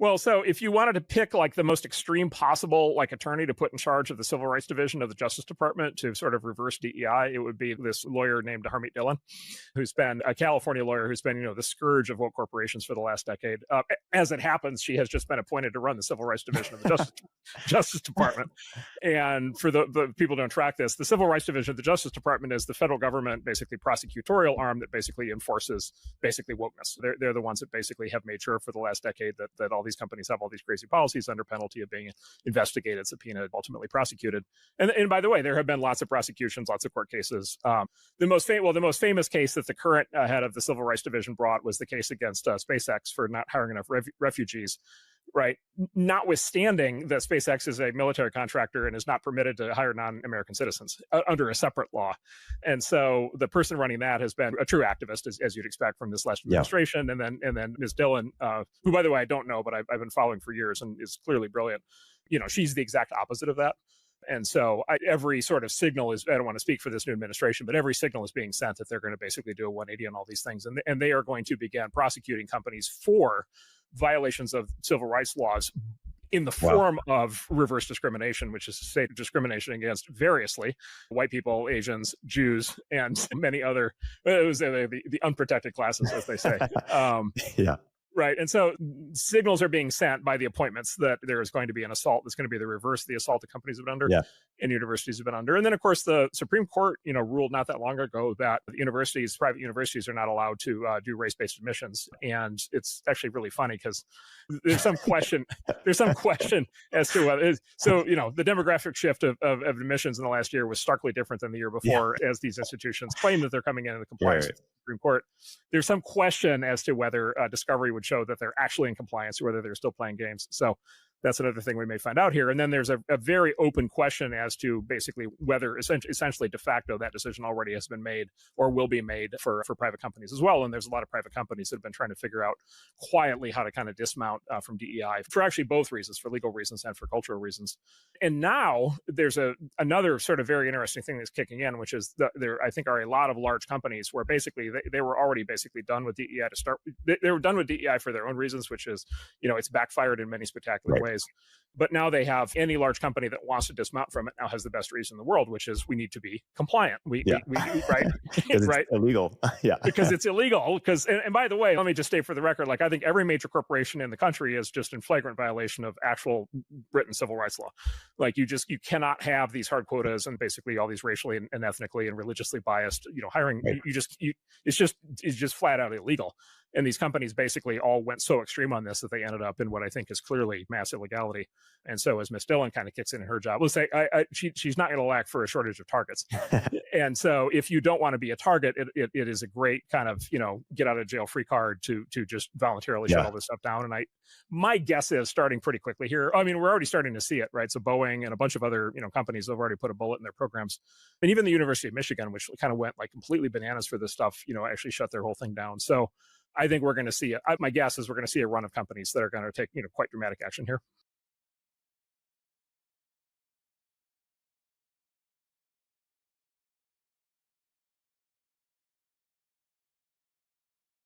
Well, so if you wanted to pick like the most extreme possible like attorney to put in charge of the Civil Rights Division of the Justice Department to sort of reverse DEI, it would be this lawyer named Harmeet Dhillon, who's been a California lawyer who's been, the scourge of woke corporations for the last decade. As it happens, she has just been appointed to run the Civil Rights Division of the Justice Department. And for the people who don't track this, the Civil Rights Division of the Justice Department is the federal government, basically prosecutorial arm that basically enforces basically wokeness. They're the ones that basically have made sure for the last decade that all these companies have all these crazy policies under penalty of being investigated, subpoenaed, ultimately prosecuted. And by the way, there have been lots of prosecutions, lots of court cases. The most famous case that the current head of the Civil Rights Division brought was the case against SpaceX for not hiring enough refugees. Right. Notwithstanding that SpaceX is a military contractor and is not permitted to hire non-American citizens under a separate law. And so the person running that has been a true activist, as you'd expect from this last administration. Yeah. And then Ms. Dhillon, who, by the way, I don't know, but I've been following for years and is clearly brilliant. She's the exact opposite of that. And so every sort of signal is, I don't want to speak for this new administration, but every signal is being sent that they're going to basically do a 180 on all these things. And they are going to begin prosecuting companies for violations of civil rights laws in the form of reverse discrimination, which is to say discrimination against variously white people, Asians, Jews, and many other, the unprotected classes, as they say. Yeah. Right. And so signals are being sent by the appointments that there is going to be an assault that's going to be the reverse of the assault that companies have been under and universities have been under. And then, of course, the Supreme Court, ruled not that long ago that private universities are not allowed to do race-based admissions. And it's actually really funny because there's some question as to whether the demographic shift of admissions in the last year was starkly different than the year before as these institutions claim that they're coming in the compliance with the Supreme Court. There's some question as to whether discovery would show that they're actually in compliance or whether they're still playing games. So that's another thing we may find out here. And then there's a very open question as to basically whether essentially de facto that decision already has been made or will be made for private companies as well. And there's a lot of private companies that have been trying to figure out quietly how to kind of dismount from DEI for actually both reasons, for legal reasons and for cultural reasons. And now there's another sort of very interesting thing that's kicking in, which is there I think are a lot of large companies where basically they were already basically done with DEI to start. They were done with DEI for their own reasons, which is, it's backfired in many spectacular ways. But now they have any large company that wants to dismount from it now has the best reason in the world, which is we need to be compliant. We right? Right. Illegal. Because it's illegal. And by the way, let me just state for the record, I think every major corporation in the country is just in flagrant violation of actual written civil rights law. You cannot have these hard quotas and basically all these racially and ethnically and religiously biased, hiring. Right. It's just flat out illegal. And these companies basically all went so extreme on this that they ended up in what I think is clearly mass illegality. And so as Ms. Dhillon kind of kicks in her job, let's say she's not going to lack for a shortage of targets. And so if you don't want to be a target, it is a great kind of, get out of jail free card to just voluntarily shut all this stuff down. And my guess is starting pretty quickly here. I mean, we're already starting to see it, right? So Boeing and a bunch of other, companies have already put a bullet in their programs. And even the University of Michigan, which kind of went completely bananas for this stuff, actually shut their whole thing down. So I think we're going to see my guess is we're going to see a run of companies that are going to take, quite dramatic action here.